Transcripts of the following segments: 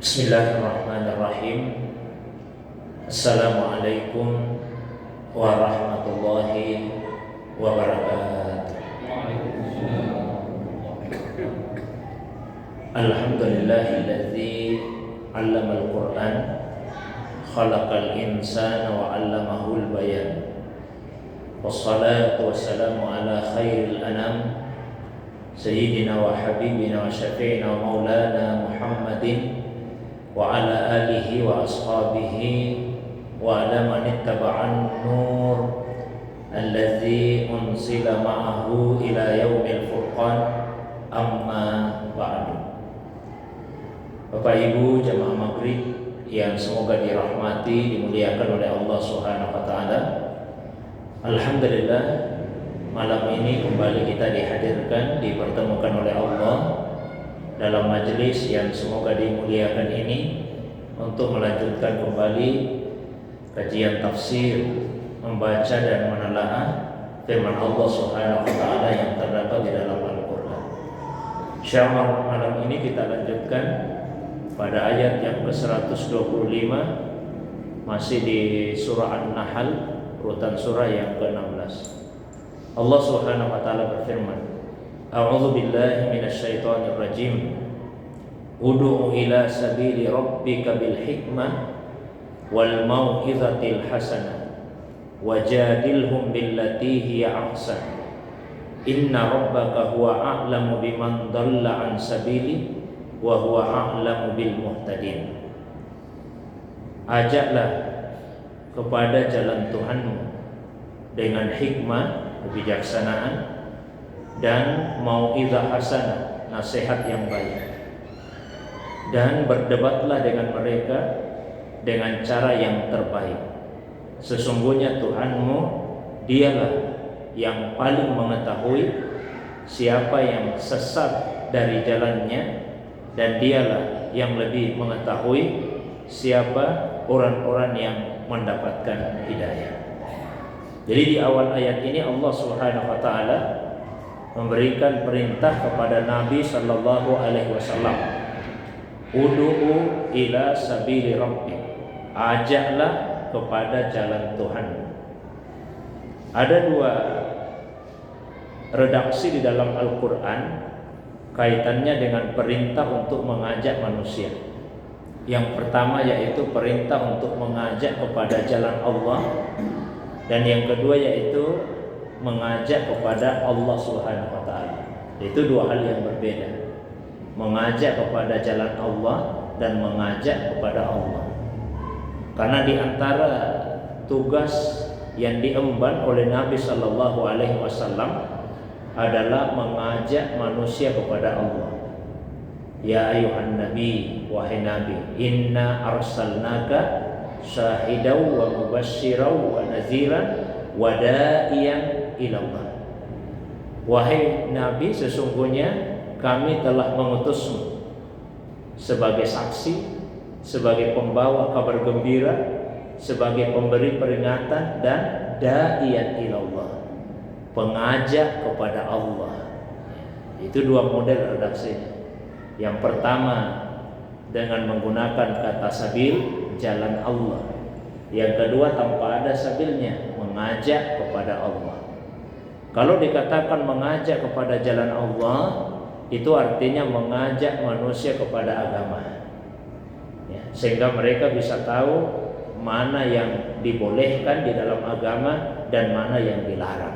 Bismillahirrahmanirrahim. Assalamualaikum warahmatullahi wabarakatuh. Alhamdulillahilladzi 'allamal Qur'an khalaqal insana wa 'allamahul bayan. Wassalatu wassalamu ala khairil anam sayyidina wa habibina wa syafi'ina wa maulana Muhammadin wa ala alihi wa ashabihi wa ala man ittaba'an nur alladzi unsila ma'ahu ila yaumil furqan, amma ba'du. Bapak Ibu jamaah maghrib yang semoga dirahmati, dimuliakan oleh Allah Subhanahu wa taala. Alhamdulillah, malam ini kembali kita dihadirkan, dipertemukan oleh Allah dalam majelis yang semoga dimuliakan ini untuk melanjutkan kembali kajian tafsir, membaca dan menelaah firman Allah Subhanahu wa taala yang terdapat di dalam Al-Qur'an. Insyaallah malam ini kita lanjutkan pada ayat yang ke-125, masih di surah An-Nahl, urutan surah yang ke-16. Allah Subhanahu wa taala berfirman, A'udzu billahi minasyaitonir rajim. Ud'u ila sabili rabbika bil hikmah wal mau'izatil hasanah wajadilhum billati hiya ahsan. Inna rabbaka huwa a'lamu biman dhalla an sabili wa huwa a'lamu bil muhtadin. Ajaklah kepada jalan Tuhanmu dengan hikmah, kebijaksanaan, dan mau'izah hasanah, nasihat yang baik, dan berdebatlah dengan mereka dengan cara yang terbaik. Sesungguhnya Tuhanmu dialah yang paling mengetahui siapa yang sesat dari jalannya, dan dialah yang lebih mengetahui siapa orang-orang yang mendapatkan hidayah. Jadi di awal ayat ini Allah Subhanahu wa taala memberikan perintah kepada Nabi sallallahu alaihi wasallam, ud'u ila sabili rabbik, ajaklah kepada jalan Tuhan. Ada dua redaksi di dalam Al-Qur'an kaitannya dengan perintah untuk mengajak manusia. Yang pertama yaitu perintah untuk mengajak kepada jalan Allah, dan yang kedua yaitu mengajak kepada Allah Subhanahu wa taala. Itu dua hal yang berbeda. Mengajak kepada jalan Allah dan mengajak kepada Allah. Karena di antara tugas yang diemban oleh Nabi sallallahu alaihi wasallam adalah mengajak manusia kepada Allah. Ya ayuhan nabi, wahai nabi, inna arsalnaka syahidaw wa mubasyiraw wa naziran wa da'iyan ilallah. Wahai Nabi, sesungguhnya kami telah mengutusmu sebagai saksi, sebagai pembawa kabar gembira, sebagai pemberi peringatan, dan da'iyan ilallah, pengajak kepada Allah. Itu dua model redaksinya. Yang pertama dengan menggunakan kata sabil, jalan Allah. Yang kedua tanpa ada sabilnya, mengajak kepada Allah. Kalau dikatakan mengajak kepada jalan Allah, itu artinya mengajak manusia kepada agama, ya, sehingga mereka bisa tahu mana yang dibolehkan di dalam agama dan mana yang dilarang,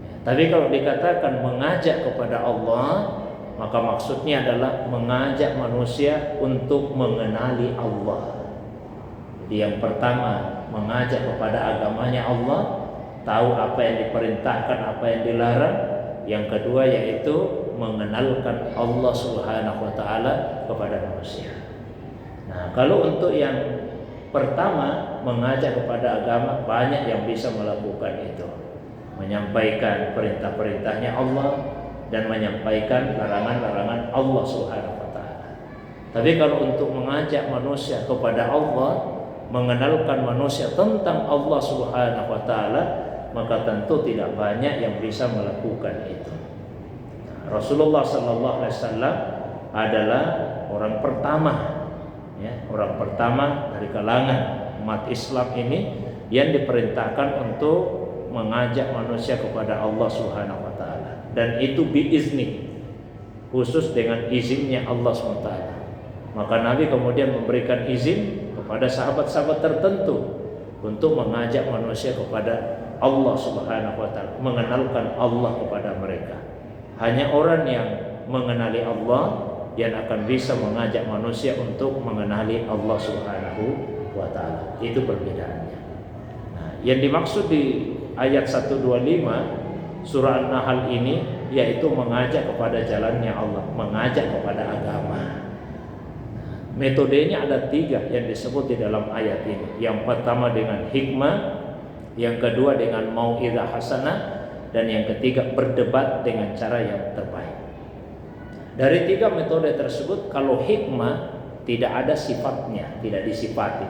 ya. Tapi kalau dikatakan mengajak kepada Allah, maka maksudnya adalah mengajak manusia untuk mengenali Allah. Jadi yang pertama mengajak kepada agamanya Allah, tahu apa yang diperintahkan, apa yang dilarang. Yang kedua yaitu mengenalkan Allah Subhanahu wa taala kepada manusia. Nah, kalau untuk yang pertama mengajak kepada agama, banyak yang bisa melakukan itu. Menyampaikan perintah-perintahnya Allah dan menyampaikan larangan-larangan Allah Subhanahu wa taala. Tapi kalau untuk mengajak manusia kepada Allah, mengenalkan manusia tentang Allah Subhanahu wa taala, maka tentu tidak banyak yang bisa melakukan itu. Rasulullah sallallahu alaihi wasallam adalah orang pertama Ya, orang pertama dari kalangan umat Islam ini yang diperintahkan untuk mengajak manusia kepada Allah Subhanahu wa taala, dan itu biizni, khusus dengan izinnya Allah Subhanahu wa taala. Maka Nabi kemudian memberikan izin kepada sahabat-sahabat tertentu untuk mengajak manusia kepada Allah Subhanahu wa taala, mengenalkan Allah kepada mereka. Hanya orang yang mengenali Allah yang akan bisa mengajak manusia untuk mengenali Allah Subhanahu wa taala. Itu perbedaannya. Nah, yang dimaksud di ayat 125 surah An-Nahl ini yaitu mengajak kepada jalannya Allah, mengajak kepada agama. Metodenya ada 3 yang disebut di dalam ayat ini. Yang pertama dengan hikmah, yang kedua dengan mau'izah hasanah, dan yang ketiga berdebat dengan cara yang terbaik. Dari 3 metode tersebut, kalau hikmah tidak ada sifatnya, tidak disifati,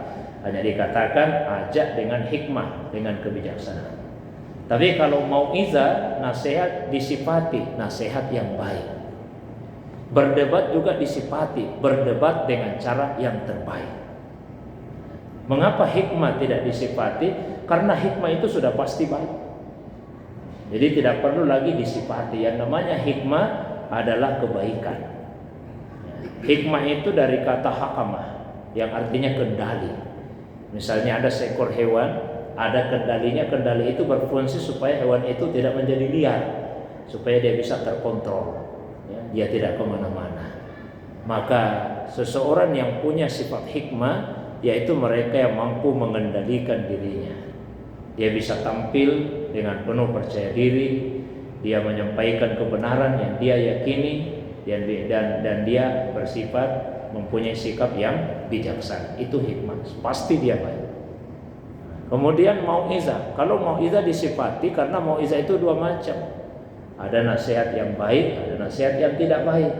hanya dikatakan ajak dengan hikmah, dengan kebijaksanaan. Tapi kalau mau'izah, nasihat, disifati nasihat yang baik. Berdebat juga disifati, berdebat dengan cara yang terbaik. Mengapa hikmah tidak disifati? Karena hikmah itu sudah pasti baik. Jadi tidak perlu lagi disifati. Yang namanya hikmah adalah kebaikan. Hikmah itu dari kata hakamah, yang artinya kendali. Misalnya ada seekor hewan, ada kendalinya. Kendali itu berfungsi supaya hewan itu tidak menjadi liar, supaya dia bisa terkontrol, ya, dia tidak kemana-mana. Maka seseorang yang punya sifat hikmah, yaitu mereka yang mampu mengendalikan dirinya. Dia bisa tampil dengan penuh percaya diri, dia menyampaikan kebenaran yang dia yakini, dan dia bersifat mempunyai sikap yang bijaksana. Itu hikmah, pasti dia baik. Kemudian mau'izah. Kalau mau'izah disifati, karena mau'izah itu 2 macam. Ada nasihat yang baik, ada nasihat yang tidak baik.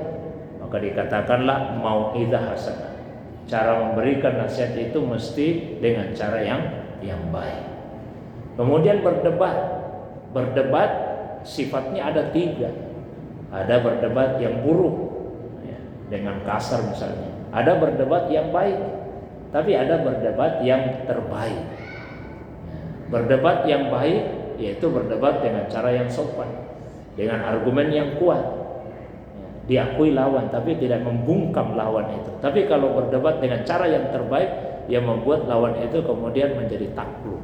Maka dikatakanlah mau'izah hasanah. Cara memberikan nasihat itu mesti dengan cara yang baik. Kemudian berdebat. Berdebat sifatnya ada 3. Ada berdebat yang buruk, ya, dengan kasar misalnya. Ada berdebat yang baik, tapi ada berdebat yang terbaik. Berdebat yang baik yaitu berdebat dengan cara yang sopan, dengan argumen yang kuat, ya, diakui lawan tapi tidak membungkam lawan itu. Tapi kalau berdebat dengan cara yang terbaik, yang membuat lawan itu kemudian menjadi takluk.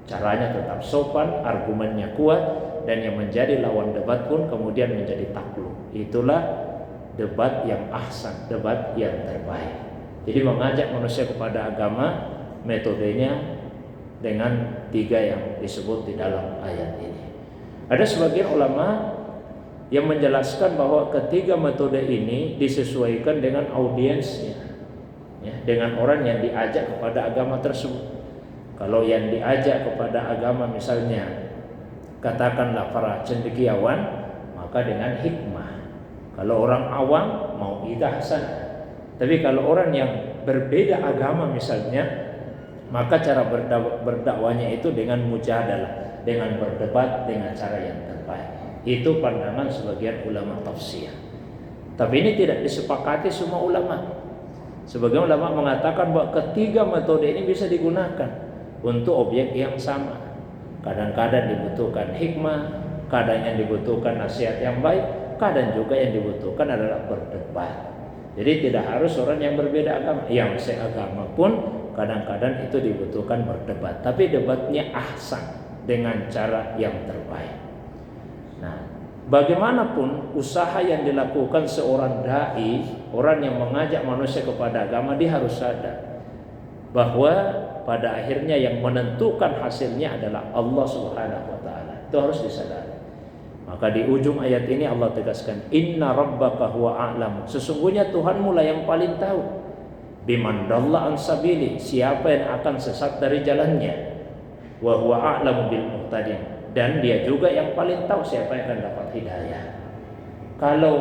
Caranya tetap sopan, argumennya kuat, dan yang menjadi lawan debat pun kemudian menjadi takluk. Itulah debat yang ahsan, debat yang terbaik. Jadi mengajak manusia kepada agama, metodenya dengan 3 yang disebut di dalam ayat ini. Ada sebagian ulama yang menjelaskan bahwa ketiga metode ini disesuaikan dengan audiensnya, ya, dengan orang yang diajak kepada agama tersebut. Kalau yang diajak kepada agama misalnya katakanlah para cendekiawan, maka dengan hikmah. Kalau orang awam mau'izah hasanah. Tapi kalau orang yang berbeda agama misalnya, maka cara berdakwanya itu dengan mujadalah, dengan berdebat dengan cara yang terbaik. Itu pandangan sebagian ulama tafsir. Tapi ini tidak disepakati semua ulama. Sebagian ulama mengatakan bahwa ketiga metode ini bisa digunakan untuk objek yang sama. Kadang-kadang dibutuhkan hikmah, kadang yang dibutuhkan nasihat yang baik, kadang juga yang dibutuhkan adalah berdebat. Jadi tidak harus orang yang berbeda agama, yang seagama pun kadang-kadang itu dibutuhkan berdebat, tapi debatnya ahsan, dengan cara yang terbaik. Nah, bagaimanapun usaha yang dilakukan seorang dai, orang yang mengajak manusia kepada agama, dia harus sadar bahwa pada akhirnya yang menentukan hasilnya adalah Allah Subhanahu wa taala. Itu harus disadari. Maka di ujung ayat ini Allah tegaskan, inna rabbaka huwa a'lam. Sesungguhnya Tuhanmu lah yang paling tahu. Biman dalla an sabili, siapa yang akan sesat dari jalannya. Wa huwa a'lamu bil muhtadin, dan dia juga yang paling tahu siapa yang akan dapat hidayah. Kalau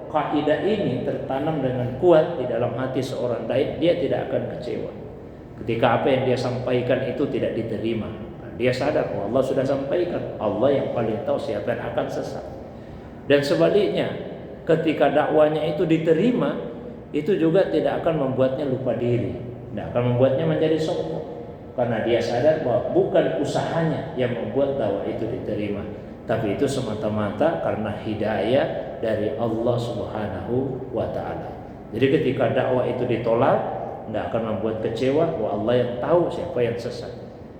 kaidah ini tertanam dengan kuat di dalam hati seorang dai, dia tidak akan kecewa ketika apa yang dia sampaikan itu tidak diterima. Dia sadar, oh, Allah sudah sampaikan, Allah yang paling tahu siapa yang akan sesat. Dan sebaliknya, ketika dakwanya itu diterima, itu juga tidak akan membuatnya lupa diri, tidak akan membuatnya menjadi sombong, karena dia sadar bahwa bukan usahanya yang membuat dakwah itu diterima, tapi itu semata-mata karena hidayah dari Allah Subhanahu wa Ta'ala. Jadi ketika dakwah itu ditolak, tidak akan membuat kecewa, bahwa Allah yang tahu siapa yang sesat.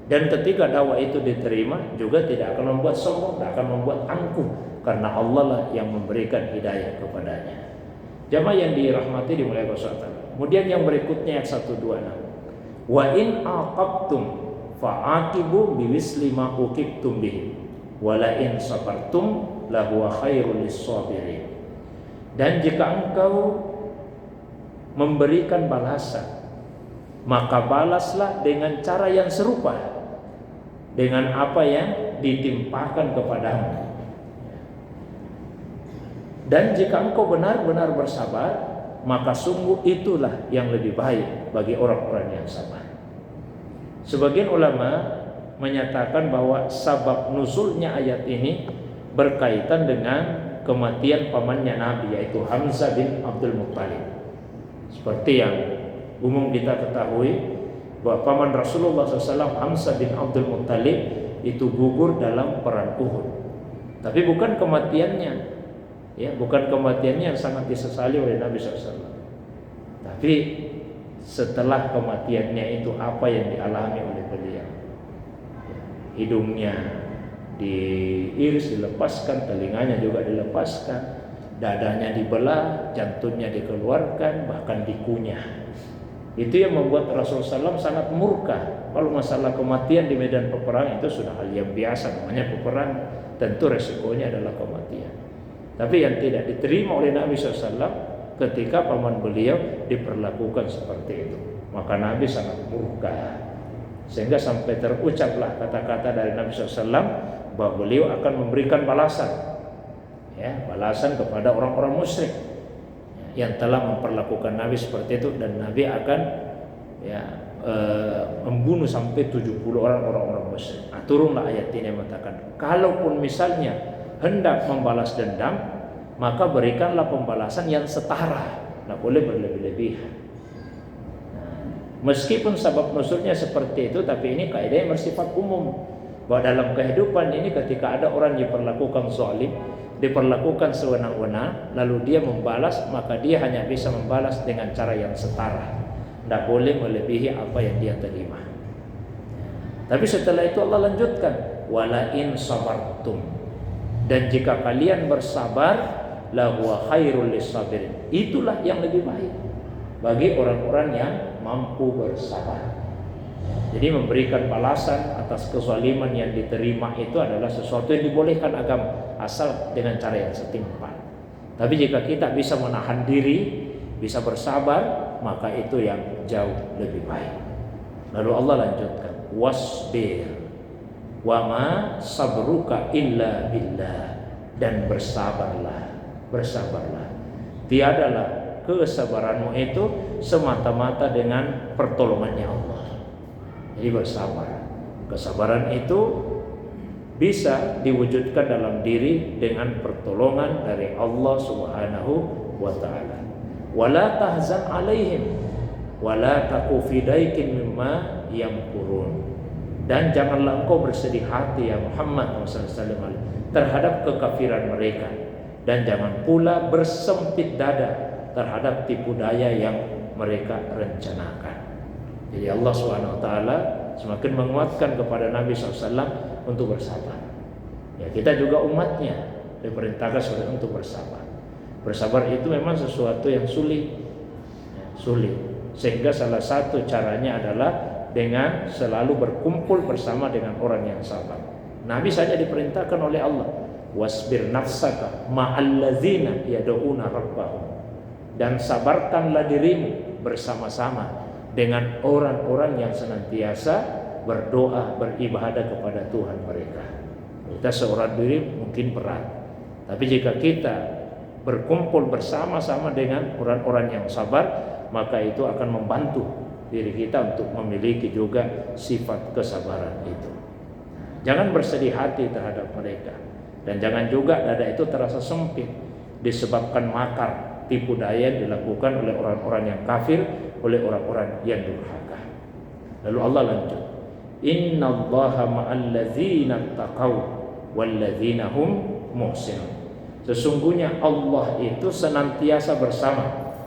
Dan ketika dakwah itu diterima, juga tidak akan membuat sombong, tidak akan membuat angkuh, karena Allah lah yang memberikan hidayah kepadanya. Jamaah yang dirahmati dimulai Allah. Kemudian yang berikutnya ayat 126. Wa in aqabtum fa'aqibu bimisli ma uqibtum bihi wa la in sabartum lahuwa khairul lis-sabirin. Dan jika engkau memberikan balasan, maka balaslah dengan cara yang serupa dengan apa yang ditimpakan kepadamu. Dan jika engkau benar-benar bersabar, maka sungguh itulah yang lebih baik bagi orang-orang yang sabar. Sebagian ulama menyatakan bahwa sabab nuzulnya ayat ini berkaitan dengan kematian pamannya Nabi, yaitu Hamzah bin Abdul Muttalib. Seperti yang umum kita ketahui bahwa paman Rasulullah SAW, Hamzah bin Abdul Muttalib, itu gugur dalam perang Uhud. Tapi bukan kematiannya, bukan kematiannya yang sangat disesali oleh Nabi SAW. Tapi setelah kematiannya itu apa yang dialami oleh beliau. Hidungnya diiris, dilepaskan, telinganya juga dilepaskan, dadanya dibelah, jantungnya dikeluarkan, bahkan dikunyah. Itu yang membuat Rasulullah SAW sangat murka. Kalau masalah kematian di medan peperangan itu sudah hal yang biasa, namanya peperangan, tentu resikonya adalah kematian. Tapi yang tidak diterima oleh Nabi SAW ketika paman beliau diperlakukan seperti itu, maka Nabi sangat murka, sehingga sampai terucaplah kata-kata dari Nabi SAW bahwa beliau akan memberikan balasan, balasan kepada orang-orang musyrik yang telah memperlakukan Nabi seperti itu, dan Nabi akan membunuh sampai 70 orang musyrik. Nah, turunlah ayat ini yang mengatakan, kalaupun misalnya hendak membalas dendam, maka berikanlah pembalasan yang setara, tidak boleh berlebih-lebihan. Meskipun sebab nuzulnya seperti itu, tapi ini kaidah yang bersifat umum, bahwa dalam kehidupan ini ketika ada orang yang diperlakukan zalim, diperlakukan sewenang-wenang, lalu dia membalas, maka dia hanya bisa membalas dengan cara yang setara, tidak boleh melebihi apa yang dia terima. Tapi setelah itu Allah lanjutkan, wala in sabartum, dan jika kalian bersabar, lahuwa khairul lis-sabirin, itulah yang lebih baik bagi orang-orang yang mampu bersabar. Jadi memberikan balasan atas kezaliman yang diterima itu adalah sesuatu yang dibolehkan agama, asal dengan cara yang setimpal. Tapi jika kita bisa menahan diri, bisa bersabar, maka itu yang jauh lebih baik. Lalu Allah lanjutkan, wasbir wa ma sabruka illa billah, dan bersabarlah. Tiadalah kesabaranmu itu semata-mata dengan pertolongannya Allah. Jadi bersabar. Kesabaran itu bisa diwujudkan dalam diri dengan pertolongan dari Allah Subhanahu wa ta'ala. Wala tahzan alaihim wala taku fi daikin mimma yamkurun. Dan janganlah engkau bersedih hati ya Muhammad SAW terhadap kekafiran mereka, dan jangan pula bersempit dada terhadap tipu daya yang mereka rencanakan. Jadi Allah SWT semakin menguatkan kepada Nabi SAW untuk bersabar. Kita juga umatnya diperintahkan untuk bersabar. Bersabar itu memang sesuatu yang sulit, sehingga salah satu caranya adalah dengan selalu berkumpul bersama dengan orang yang sabar. Nabi saja diperintahkan oleh Allah, wasbir nafsaka ma'allazina yad'una rabbahum, dan sabarkanlah dirimu bersama-sama dengan orang-orang yang senantiasa berdoa, beribadah kepada Tuhan mereka. Kita seorang diri mungkin berat, tapi jika kita berkumpul bersama-sama dengan orang-orang yang sabar, maka itu akan membantu diri kita untuk memiliki juga sifat kesabaran itu. Jangan bersedih hati terhadap mereka, dan jangan juga dada itu terasa sempit disebabkan makar tipu daya dilakukan oleh orang-orang yang kafir, oleh orang-orang yang durhaka. Lalu Allah lanjut, innallaha ma'al ladzina taqaw wal ladzina hum muhsinun. Sesungguhnya Allah itu senantiasa bersama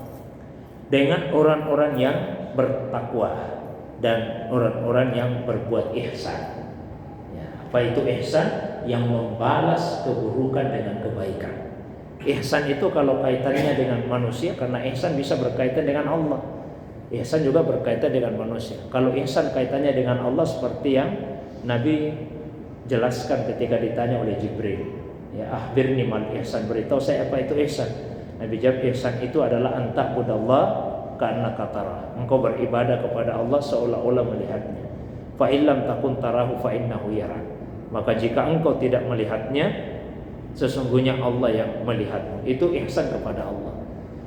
dengan orang-orang yang bertakwa dan orang-orang yang berbuat ihsan. Ya, apa itu ihsan? Yang membalas keburukan dengan kebaikan. Ihsan itu kalau kaitannya dengan manusia, karena ihsan bisa berkaitan dengan Allah. Ihsan juga berkaitan dengan manusia. Kalau ihsan kaitannya dengan Allah seperti yang Nabi jelaskan ketika ditanya oleh Jibril, ya akhbirni mal ihsan, beritahu saya apa itu ihsan. Nabi jawab, ihsan itu adalah anta'budallah ka'annaka tarah. Engkau beribadah kepada Allah seolah-olah melihatnya. Fa illam takun tarahu fa innahu yarak. Maka jika engkau tidak melihatnya, sesungguhnya Allah yang melihatmu. Itu ihsan kepada Allah.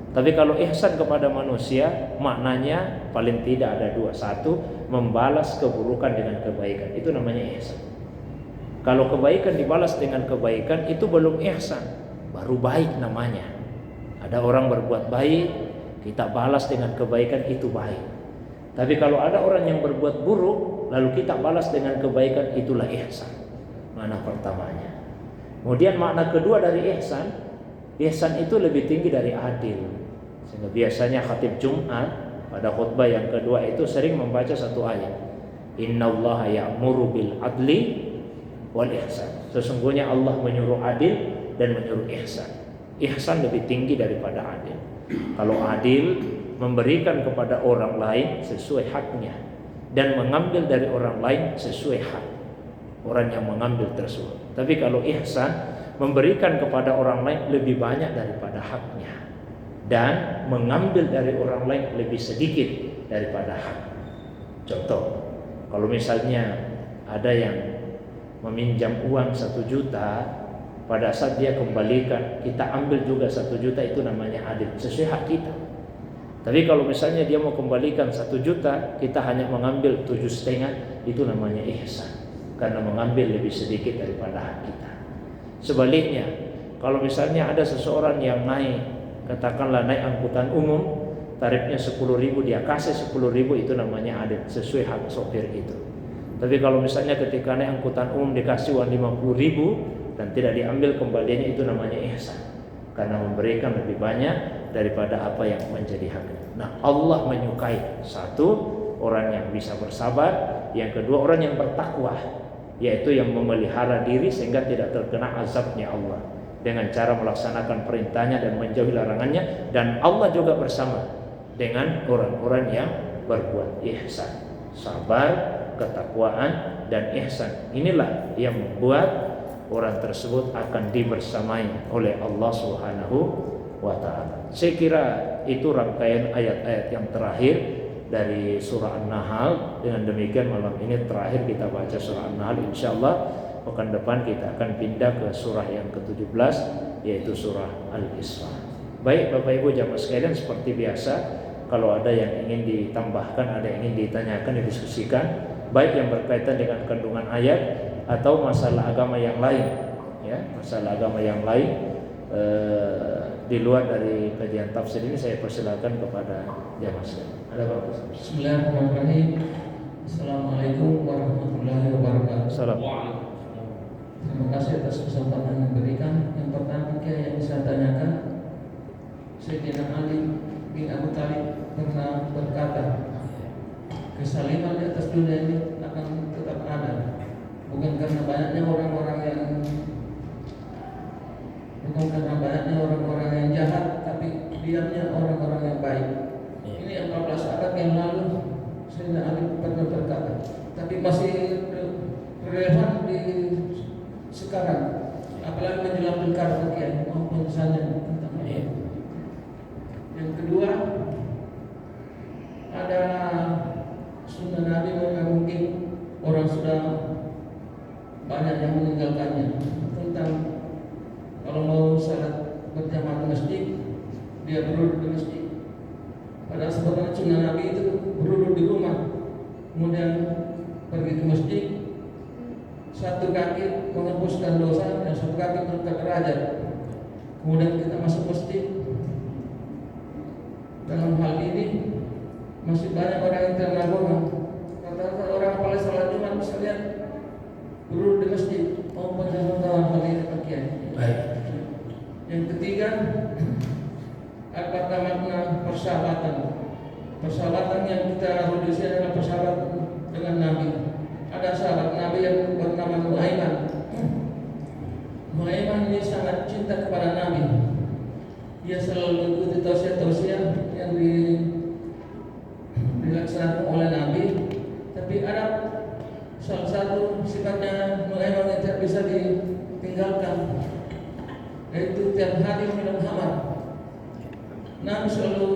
Tapi kalau ihsan kepada manusia, maknanya paling tidak ada dua. Satu, membalas keburukan dengan kebaikan. Itu namanya ihsan. Kalau kebaikan dibalas dengan kebaikan, itu belum ihsan, baru baik namanya. Ada orang berbuat baik, kita balas dengan kebaikan, itu baik. Tapi kalau ada orang yang berbuat buruk, lalu kita balas dengan kebaikan, itulah ihsan. Makna pertamanya. Kemudian makna kedua dari ihsan, ihsan itu lebih tinggi dari adil. Sehingga biasanya khatib Jumat pada khutbah yang kedua itu sering membaca satu ayat, innallaha ya'muru bil adli wal ihsan. Sesungguhnya Allah menyuruh adil dan menyuruh ihsan. Ihsan lebih tinggi daripada adil. Kalau adil, memberikan kepada orang lain sesuai haknya dan mengambil dari orang lain sesuai hak orang yang mengambil tersebut. Tapi kalau ihsan, memberikan kepada orang lain lebih banyak daripada haknya dan mengambil dari orang lain lebih sedikit daripada hak. Contoh, kalau misalnya ada yang meminjam uang 1 juta, pada saat dia kembalikan kita ambil juga 1 juta, itu namanya adil, sesuai hak kita. Tapi kalau misalnya dia mau kembalikan 1 juta, kita hanya mengambil 7,5, itu namanya ihsan, karena mengambil lebih sedikit daripada hak kita. Sebaliknya, kalau misalnya ada seseorang yang naik, katakanlah naik angkutan umum, tarifnya 10.000, dia kasih 10.000, itu namanya adil, sesuai hak sopir itu. Tapi kalau misalnya ketika naik angkutan umum dikasih uang 50.000 dan tidak diambil kembaliannya, itu namanya ihsan, karena memberikan lebih banyak daripada apa yang menjadi haknya. Nah, Allah menyukai satu, orang yang bisa bersabar, yang kedua orang yang bertakwa, yaitu yang memelihara diri sehingga tidak terkena azabnya Allah dengan cara melaksanakan perintahnya dan menjauhi larangannya. Dan Allah juga bersama dengan orang-orang yang berbuat ihsan, sabar, ketakwaan, dan ihsan. Inilah yang membuat orang tersebut akan dibersamai oleh Allah Subhanahu wa ta'ala. Saya kira itu rangkaian ayat-ayat yang terakhir dari surah An-Nahl. Dengan demikian malam ini terakhir kita baca surah An-Nahl. Insyaallah pekan depan kita akan pindah ke surah yang ke-17, yaitu surah Al-Isra. Baik Bapak Ibu jamaah sekalian, seperti biasa, kalau ada yang ingin ditambahkan, ada yang ingin ditanyakan, didiskusikan, baik yang berkaitan dengan kandungan ayat atau masalah agama yang lain, ya, masalah agama yang lain di luar dari kajian tafsir ini, saya persilakan kepada jamaah sekalian. Ada Pak Ustaz? Bismillahirrahmanirrahim. Assalamualaikum warahmatullahi wabarakatuh. Assalamualaikum. Terima kasih atas kesempatan yang diberikan. Yang pertama yang saya tanyakan, Sayyidina Ali bin Abi Thalib pernah berkata, kesaliman di atas dunia ini akan tetap ada, bukan karena banyaknya orang-orang yang jahat, tapi diamnya orang-orang yang baik. Ini 14 abad yang lalu Sayyidina Ali pernah berkata, tapi masih relevan di sekarang, apalagi menjelang pilkada kiai maupun misalnya tentang ini. Yang kedua, ada sunnah Nabi yang mungkin orang sudah banyak yang meninggalkannya, tentang kalau mau salat berjamaah di masjid, dia berduduk di masjid. Padahal sebenarnya sunnah Nabi itu berduduk di rumah, kemudian pergi ke masjid, satu kaki menghapuskan dosa dan satu kaki mengangkat derajat. Kemudian kita masuk masjid, dalam hal ini masih banyak orang yang terlalu rata-rata orang apalagi salat Jumat bisa lihat guru di masjid maupun di dalam hal ini pakaian. Baik. Yang ketiga, apakah makna persahabatan? Persahabatan yang kita rujukan adalah persahabatan dengan Nabi. Ada sahabat Nabi yang bernama Nuaiman. Nuaiman ini sangat cinta kepada Nabi. Dia selalu mengikuti tausiah-tausiah yang dilaksanakan oleh Nabi. Tapi ada salah satu sifatnya Nuaiman yang tidak bisa ditinggalkan, yaitu tiap hari minum khamar. Nabi selalu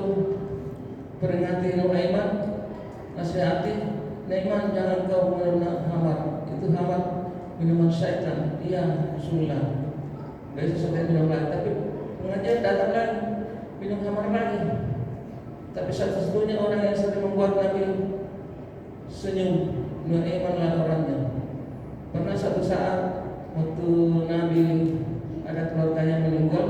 peringati Nuaiman, nasihati, Nuaiman jangan kau minum khamar. Itu khamar minuman syaitan. Iya, sunnah. Besok sampai minum lagi. Tapi pengajian datang lagi, minum khamar lagi. Tapi satu-satunya orang yang sering membuat Nabi senyum, Nuaiman lah orangnya. Pernah satu saat waktu Nabi ada keluarganya meninggal,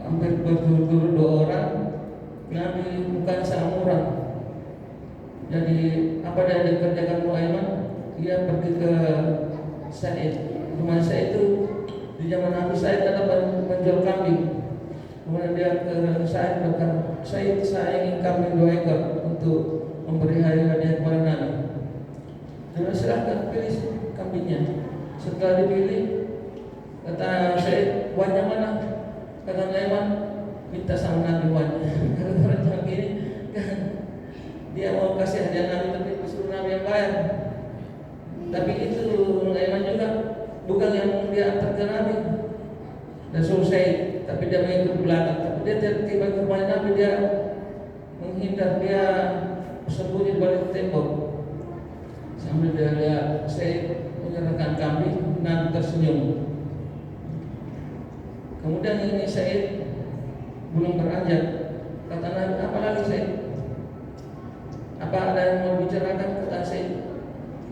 hampir berturut-turut 2 orang, Nabi bukan seorang orang. Jadi apa yang dikerjakan Nuaiman? Dia pergi ke Said. Rumah Said itu di zaman Nabi Said adalah penjual kambing. Kemudian dia ke Said berkata, Said, saya ingin kambing 2 ekor untuk memberi hadiah kepada Nabi. Dan silahkan pilih kambingnya. Setelah dipilih, kata Said, wannya mana? Kata Nuaiman, minta sama Nabi wannya. Karena orang gini kan dia mau kasih hadiah Nabi tapi disuruh Nabi yang bayar. Tapi itu Nuaiman juga bukan yang dia antar ke Nabi dan suruh Said, tapi dia mengikut belakang. Tapi dia tiba ke rumah Nabi, dia menghindar, dia sembunyi di balik tembok sambil dia lihat Said menyerahkan kambing. Nabi tersenyum. Kemudian ini Said belum beranjak. Kata Nabi, apa lagi Said? Apa ada yang mau bicarakan? Kata Said,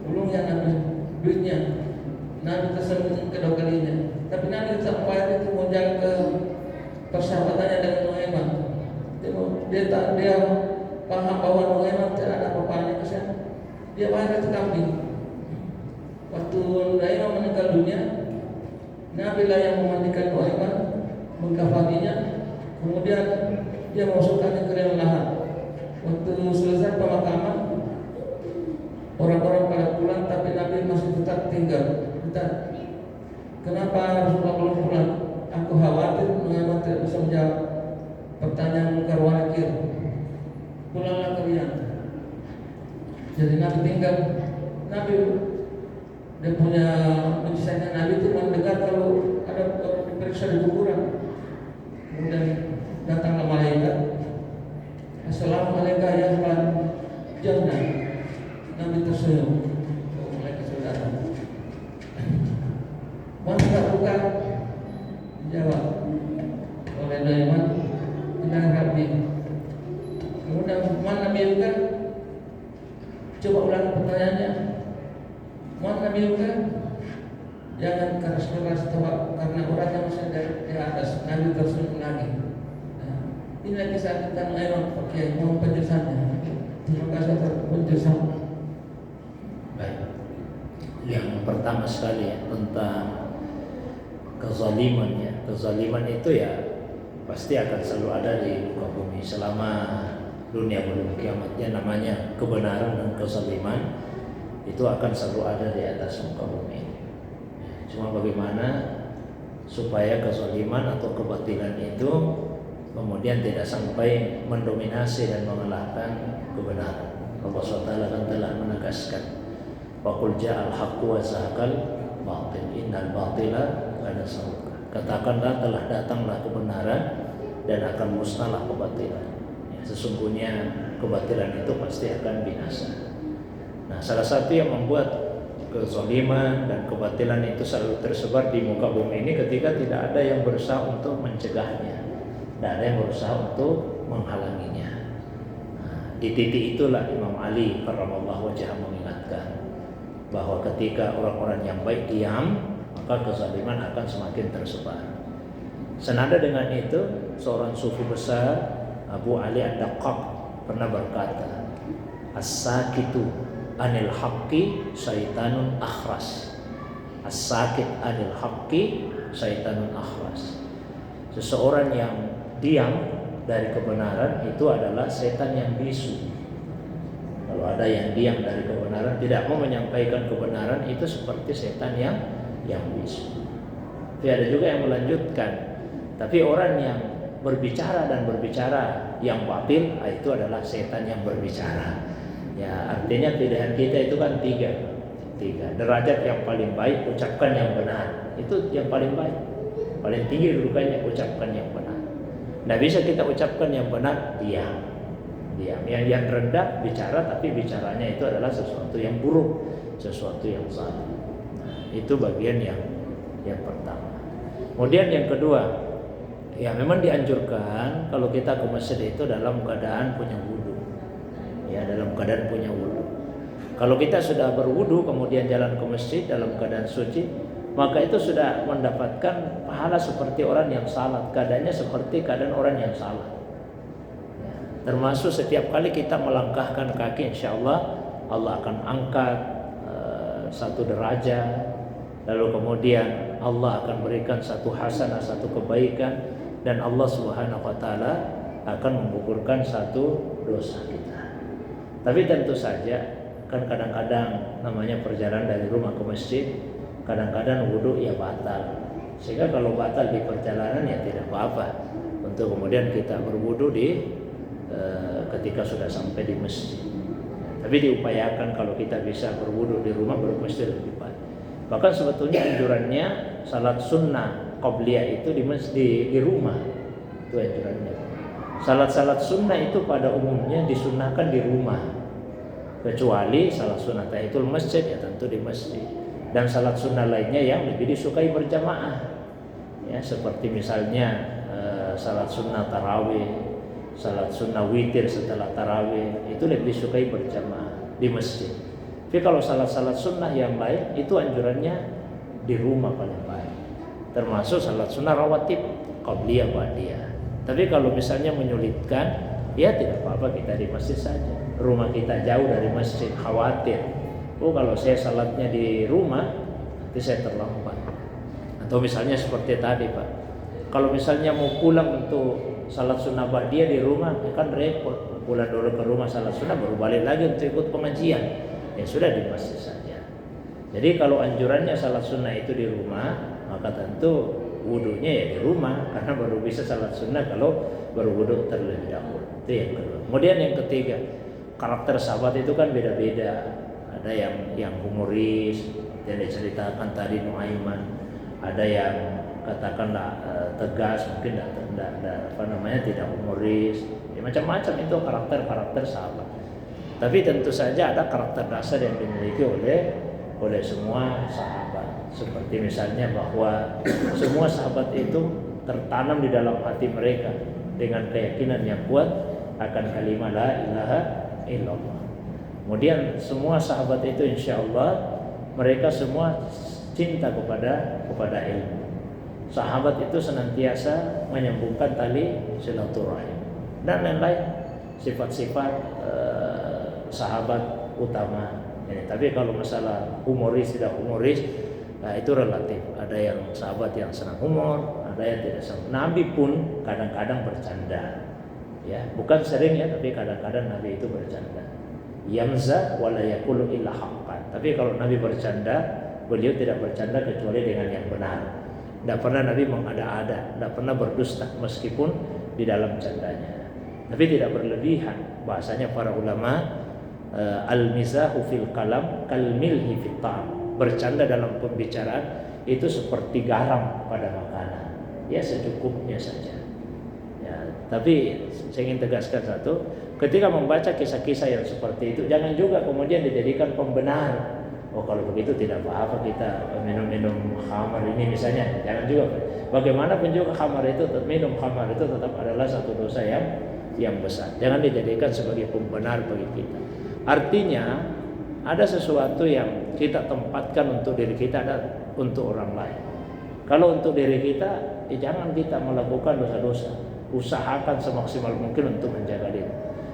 belum ya Nabi, duitnya. Nabi tersenyum kedua kalinya. Tapi Nabi tetap bayar itu, mau jaga ke persahabatannya dengan Nuaiman. Dia paham bahwa Nuaiman tidak ada apa-apanya kesan. Dia bayar itu kambing. Waktu Nuaiman meninggal dunia, Nabi lah yang memandikan Nuaiman, mengkafaninya, kemudian dia memasukkannya ke dalam lahat. Waktu selesai pemakaman, orang-orang pada pulang, tapi Nabi masih tetap tinggal. Kenapa Rasulullah belum pulang? Aku khawatir Nuaiman tidak bisa menjawab pertanyaan mungkar wa nakir. Pulanglah kalian. Jadi Nabi tinggal. Nabi dia punya mencisahkan Nabi itu mendengar kalau ada orang diperiksa di kuburan. Kemudian datanglah malaikat. Assalamualaikum ya Tuhan Jannah. Nabi tersenyum. Malaikat sudah datang. Mana bukan? Jawab oleh Nuaiman, tidak Rabbi. Kemudian mana Nabi bukan? Coba ulang pertanyaannya. Mana Nabi bukan? Jangan keras-keras karena orangnya masih di atas. Nabi tersenyum lagi. Nah, inilah kisah tentang Nuaiman. Oke, mohon penjelasannya. Terima kasih atas penjelasan. Baik. Yang pertama sekali ya, tentang kezaliman ya. Kezaliman itu ya pasti akan selalu ada di muka bumi selama dunia belum kiamatnya. Namanya kebenaran dan kezaliman itu akan selalu ada di atas muka bumi. Cuma bagaimana supaya kezaliman atau kebatilan itu kemudian tidak sampai mendominasi dan mengalahkan kebenaran. Allah SWT kan telah menegaskan, Waqul ja'al haqqu wa zahaqal batil innal batila kana zahuqa. Katakanlah telah datanglah kebenaran dan akan musnahlah kebatilan. Ya, sesungguhnya kebatilan itu pasti akan binasa. Nah, salah satu yang membuat kezaliman dan kebatilan itu selalu tersebar di muka bumi ini ketika tidak ada yang berusaha untuk mencegahnya, tidak ada yang berusaha untuk menghalanginya. Nah, di titik itulah Imam Ali karramallahu wajhahu mengingatkan bahwa ketika orang-orang yang baik diam, maka kezaliman akan semakin tersebar. Senada dengan itu, seorang sufi besar Abu Ali Ad-Daqqaq pernah berkata, "As-sakitu anil haqqi syaitanun akhras." As-sakit anil haqqi syaitanun akhras. Seseorang yang diam dari kebenaran itu adalah setan yang bisu. Kalau ada yang diam dari kebenaran, tidak mau menyampaikan kebenaran, itu seperti setan yang bisu. Tapi ada juga yang melanjutkan, tapi orang yang berbicara dan berbicara yang batil, itu adalah setan yang berbicara. Ya, artinya pilihan kita itu kan tiga. Derajat yang paling baik, ucapkan yang benar. Itu yang paling baik. Paling tinggi dudukannya, ucapkan yang benar. Tidak bisa kita ucapkan yang benar, diam. Yang rendah bicara, tapi bicaranya itu adalah sesuatu yang buruk, sesuatu yang salah. Nah, itu bagian yang pertama. Kemudian yang kedua, ya memang dianjurkan kalau kita ke masjid itu dalam keadaan punya wudu. Ya, dalam keadaan punya wudu. Kalau kita sudah berwudu kemudian jalan ke masjid dalam keadaan suci, maka itu sudah mendapatkan pahala seperti orang yang salat. Keadaannya seperti keadaan orang yang salat. Ya, termasuk setiap kali kita melangkahkan kaki, insya Allah Allah akan angkat satu derajat. Lalu kemudian Allah akan berikan satu hasanah, satu kebaikan, dan Allah Subhanahu wa taala akan menggugurkan satu dosa kita. Tapi tentu saja kan kadang-kadang namanya perjalanan dari rumah ke masjid, kadang-kadang wudu ya batal. Sehingga kalau batal di perjalanan ya tidak apa-apa untuk kemudian kita berwudu ketika sudah sampai di masjid. Tapi diupayakan kalau kita bisa berwudu di rumah, baru masjid lebih baik. Bahkan sebetulnya anjurannya salat sunnah qabliyah itu di rumah, itu anjurannya. Salat sunnah itu pada umumnya disunnahkan di rumah, kecuali salat sunnah tahiyatul masjid ya tentu di masjid. Dan salat sunnah lainnya yang lebih disukai berjamaah, ya seperti misalnya salat sunnah tarawih, salat sunnah witir setelah tarawih, itu lebih disukai berjamaah di masjid. Tapi kalau salat sunnah yang lain itu anjurannya di rumah paling baik, termasuk salat sunnah rawatib qabliyah ba'diyah. Tapi kalau misalnya menyulitkan, ya tidak apa-apa kita di masjid saja. Rumah kita jauh dari masjid, khawatir, kalau saya salatnya di rumah nanti saya terlambat. Atau misalnya seperti tadi Pak, kalau misalnya mau pulang untuk salat sunnah ba'diyah di rumah, kan repot. Pulang dulu ke rumah salat sunnah, baru balik lagi untuk ikut pengajian. Ya sudah di masjid saja. Jadi kalau anjurannya salat sunnah itu di rumah, maka tentu wudunya ya di rumah, karena baru bisa salat sunnah kalau berwudu terlebih dahulu. Itu yang kedua. Kemudian yang ketiga, karakter sahabat itu kan beda-beda. Ada yang humoris, yang diceritakan tadi Nuaiman. Ada yang katakanlah tegas, mungkin tidak humoris. Ya, macam-macam itu karakter sahabat. Tapi tentu saja ada karakter dasar yang dimiliki oleh semua sahabat. Seperti misalnya bahwa semua sahabat itu tertanam di dalam hati mereka dengan keyakinan yang kuat akan kalimat la ilaha illallah. Kemudian semua sahabat itu insya Allah mereka semua cinta kepada ilmu. Sahabat itu senantiasa menyambungkan tali silaturahim dan lain-lain sifat-sifat sahabat utama. Tapi kalau masalah humoris tidak humoris, nah itu relatif. Ada yang sahabat yang senang humor, ada yang tidak senang. Nabi pun kadang-kadang bercanda, ya bukan sering ya, tapi kadang-kadang Nabi itu bercanda. Yamza wala yaqulu illa haqqan. Tapi kalau Nabi bercanda, beliau tidak bercanda kecuali dengan yang benar. Tidak pernah Nabi mengada-ada, tidak pernah berdusta meskipun di dalam candanya. Tapi tidak berlebihan. Bahasanya para ulama, al-mizahu fil kalam kal milhi fit ta'am. Bercanda dalam pembicaraan itu seperti garam pada makanan. Ya secukupnya saja. Ya, tapi saya ingin tegaskan satu, ketika membaca kisah-kisah yang seperti itu, jangan juga kemudian dijadikan pembenar. Oh kalau begitu tidak apa-apa kita minum khamar ini misalnya. Jangan juga. Bagaimanapun juga minum khamar itu tetap adalah satu dosa yang besar. Jangan dijadikan sebagai pembenar bagi kita. Artinya ada sesuatu yang kita tempatkan untuk diri kita, ada untuk orang lain. Kalau untuk diri kita jangan kita melakukan dosa-dosa. Usahakan semaksimal mungkin untuk menjaga diri.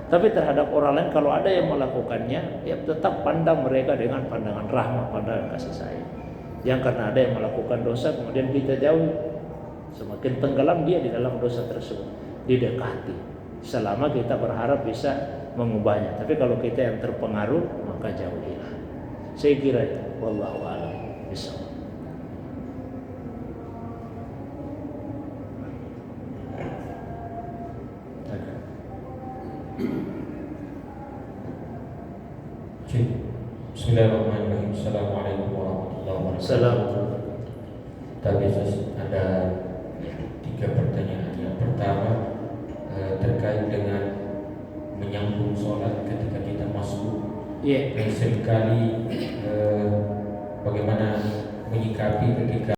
Tapi terhadap orang lain kalau ada yang melakukannya, ya tetap pandang mereka dengan pandangan rahmat, pandangan kasih sayang. Yang karena ada yang melakukan dosa kemudian kita jauhi, semakin tenggelam dia di dalam dosa tersebut, didekati selama kita berharap bisa mengubahnya. Tapi kalau kita yang terpengaruh, maka jauhilah. Saya kira itu. Wallahu a'lam bishawab. Bismillahirrahmanirrahim. Assalamualaikum warahmatullahi wabarakatuh. Assalamualaikum. Tapi ada 3 pertanyaan. Yang pertama terkait dengan menyambung sholat ketika kita masuk. Iya. Dan seringkali bagaimana menyikapi ketika